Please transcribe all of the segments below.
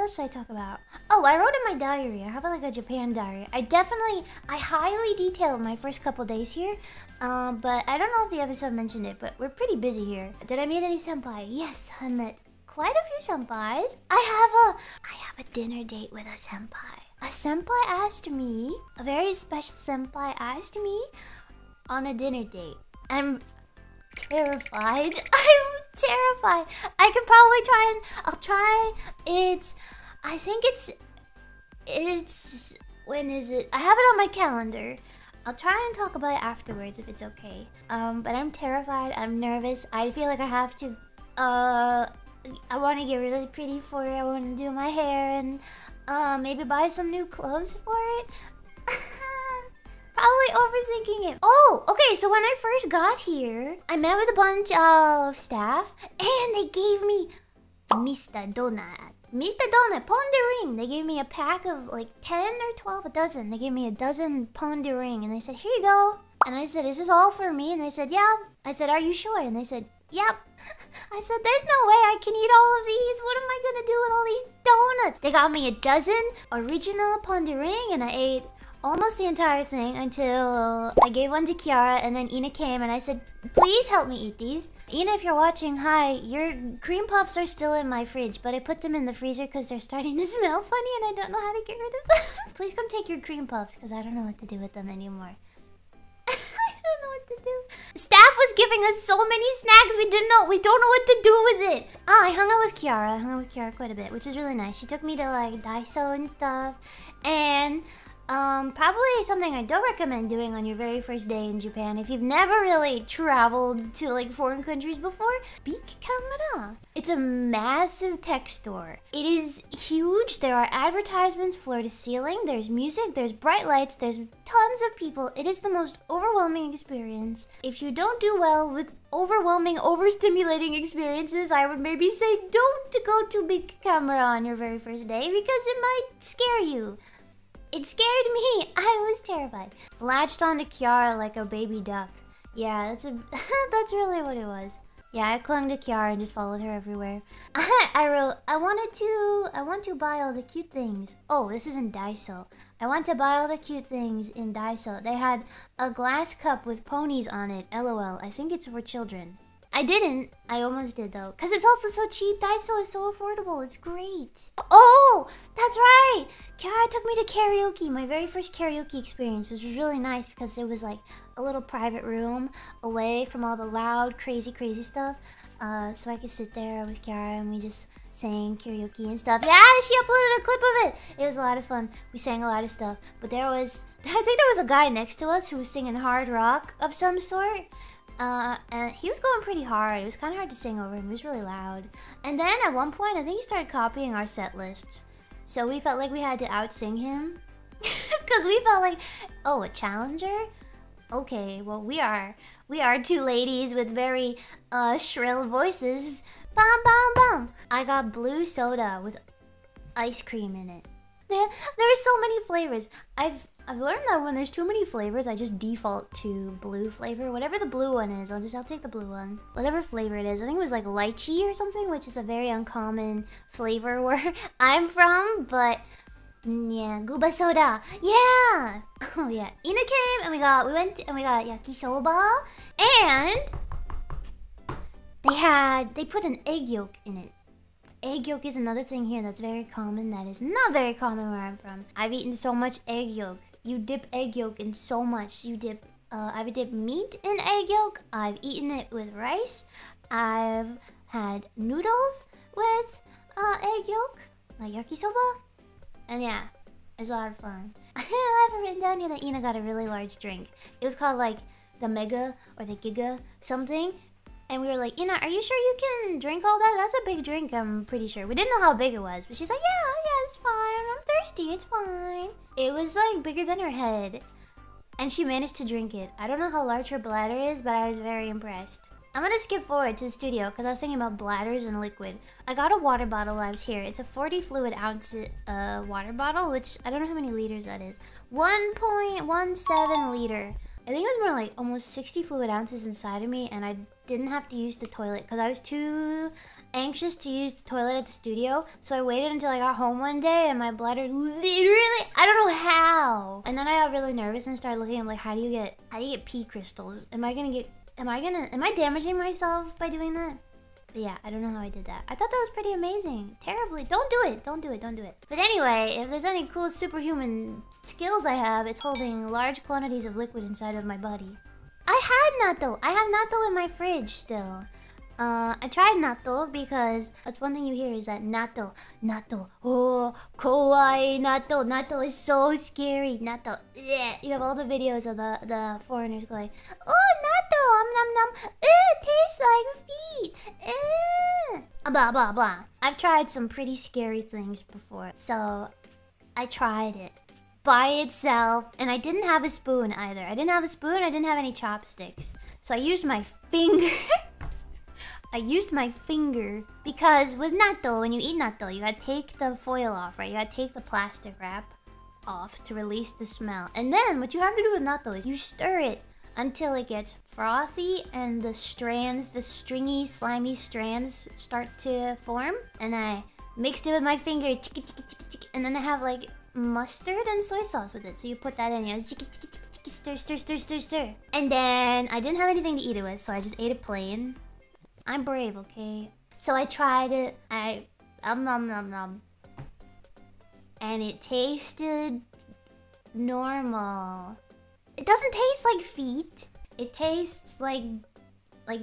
else should I talk about? Oh, I wrote in my diary. I have like a Japan diary. I highly detailed my first couple days here. But I don't know if the others have mentioned it, but we're pretty busy here. Did I meet any senpai? Yes, I met quite a few senpais. I have a dinner date with a senpai. A senpai asked me, a very special senpai asked me on a dinner date. I'm terrified. I'm terrified. I could probably try and I'll try. I think it's when is it? I have it on my calendar. I'll try and talk about it afterwards if it's okay. But I'm terrified. I'm nervous. I feel like I have to. I want to get really pretty for it. I want to do my hair and maybe buy some new clothes for it. Probably overthinking it. Oh, okay, so when I first got here, I met with a bunch of staff and they gave me Mr. Donut. Mr. Donut, pondering. They gave me a pack of like 10 or 12, a dozen. They gave me a dozen pondering and they said, here you go. And I said, is this all for me? And they said, yeah. I said, are you sure? And they said, yep. I said, there's no way I can eat all of these. What am I gonna do with all these donuts? They got me a dozen original pondering and I ate almost the entire thing until I gave one to Kiara and then Ina came and I said, please help me eat these. Ina, if you're watching, hi. Your cream puffs are still in my fridge, but I put them in the freezer because they're starting to smell funny and I don't know how to get rid of them. Please come take your cream puffs because I don't know what to do with them anymore. I don't know what to do. Staff was giving us so many snacks, we don't know what to do with it. I hung out with Kiara. I hung out with Kiara quite a bit, which was really nice. She took me to like Daiso and stuff. And probably something I don't recommend doing on your very first day in Japan if you've never really traveled to like foreign countries before. Big camera. It's a massive tech store. It is huge. There are advertisements floor to ceiling. There's music, there's bright lights, there's tons of people. It is the most overwhelming experience. If you don't do well with overwhelming, overstimulating experiences, I would maybe say don't go to big camera on your very first day because it might scare you. It scared me. I was terrified. Latched onto Kiara like a baby duck. Yeah, that's really what it was. Yeah, I clung to Kiara and just followed her everywhere. I wrote, I want to buy all the cute things. Oh, this is in Daiso. I want to buy all the cute things in Daiso. They had a glass cup with ponies on it. LOL. I think it's for children. I didn't. I almost did though. Because it's also so cheap. Daiso is so affordable. It's great. Oh, that's right. Kiara took me to karaoke. My very first karaoke experience, which was really nice because it was like a little private room away from all the loud, crazy stuff. So I could sit there with Kiara and we just sang karaoke and stuff. Yeah, she uploaded a clip of it. It was a lot of fun. We sang a lot of stuff. But I think there was a guy next to us who was singing hard rock of some sort. And he was going pretty hard. It was kind of hard to sing over him. He was really loud. And then at one point, I think he started copying our set list. So we felt like we had to out-sing him. Because we felt like, oh, a challenger? Okay, well, we are two ladies with very shrill voices. Bam, bam, bam. I got blue soda with ice cream in it. There are so many flavors. I've learned that when there's too many flavors, I just default to blue flavor. Whatever the blue one is, I'll take the blue one. Whatever flavor it is. I think it was like lychee or something, which is a very uncommon flavor where I'm from, but yeah, guba soda. Yeah. Oh yeah. Ina came and we went and we got yakisoba and they put an egg yolk in it. Egg yolk is another thing here that's very common. That is not very common where I'm from. I've eaten so much egg yolk. You dip egg yolk in so much. I've dipped meat in egg yolk. I've eaten it with rice. I've had noodles with egg yolk, like yakisoba. And yeah, it's a lot of fun. I have written down here that Ina got a really large drink. It was called like the Mega or the Giga something. And we were like, Ina, are you sure you can drink all that? That's a big drink, I'm pretty sure. We didn't know how big it was, but she's like, yeah, it's fine. I'm thirsty, it's fine. It was like bigger than her head. And she managed to drink it. I don't know how large her bladder is, but I was very impressed. I'm gonna skip forward to the studio because I was thinking about bladders and liquid. I got a water bottle lives here. It's a 40 fluid ounce water bottle, which I don't know how many liters that is. 1.17 liter. I think it was more like almost 60 fluid ounces inside of me, and I didn't have to use the toilet because I was too anxious to use the toilet at the studio. So I waited until I got home one day and my bladder literally, I don't know how. And then I got really nervous and started looking at like, how do you get pee crystals? Am I damaging myself by doing that? But yeah, I don't know how I did that. I thought that was pretty amazing. Terribly. Don't do it. Don't do it. Don't do it. But anyway, if there's any cool superhuman skills I have, it's holding large quantities of liquid inside of my body. I had natto. I have natto in my fridge still. I tried natto because that's one thing you hear is that natto, oh, kawaii natto. Natto is so scary. Natto, yeah. You have all the videos of the foreigners going, oh, natto, nom nom, it tastes like feet. Blah blah blah. I've tried some pretty scary things before, so I tried it by itself, and I didn't have a spoon either. I didn't have a spoon. I didn't have any chopsticks, so I used my finger. I used my finger because with natto, when you eat natto, you gotta take the foil off, right? You gotta take the plastic wrap off to release the smell. And then what you have to do with natto is you stir it until it gets frothy and the strands, the stringy, slimy strands start to form. And I mixed it with my finger, and then I have like mustard and soy sauce with it. So you put that in, you know, stir, stir, stir, stir, stir. And then I didn't have anything to eat it with, so I just ate it plain. I'm brave, okay? So I tried it. Nom nom nom. And it tasted normal. It doesn't taste like feet. It tastes like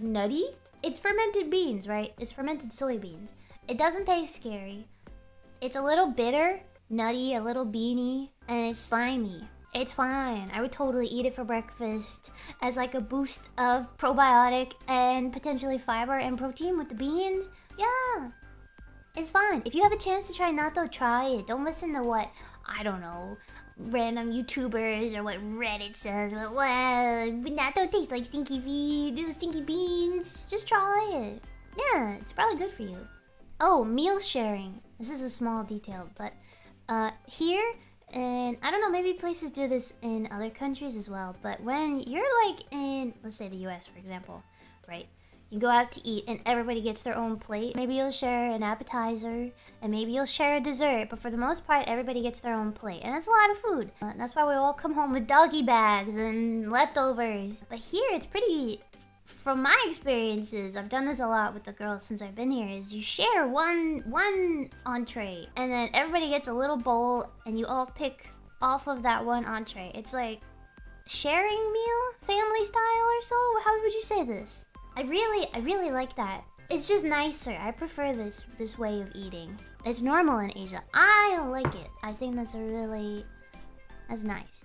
nutty. It's fermented beans, right? It's fermented soybeans. It doesn't taste scary. It's a little bitter, nutty, a little beany, and it's slimy. It's fine. I would totally eat it for breakfast as like a boost of probiotic and potentially fiber and protein with the beans. Yeah, it's fine. If you have a chance to try natto, try it. Don't listen to what, I don't know, random YouTubers or what Reddit says. Well, natto tastes like stinky feet, stinky beans. Just try it. Yeah, it's probably good for you. Oh, meal sharing. This is a small detail, but here, and I don't know, maybe places do this in other countries as well, but when you're like in, let's say the US, for example, right? You go out to eat and everybody gets their own plate. Maybe you'll share an appetizer and maybe you'll share a dessert, but for the most part, everybody gets their own plate. And that's a lot of food. That's why we all come home with doggy bags and leftovers. But here, it's pretty, from my experiences, I've done this a lot with the girls since I've been here, is you share one entree and then everybody gets a little bowl and you all pick off of that one entree. It's like sharing meal, family style or so. How would you say this? I really like that. It's just nicer. I prefer this way of eating. It's normal in Asia. I don't like it. I think that's nice.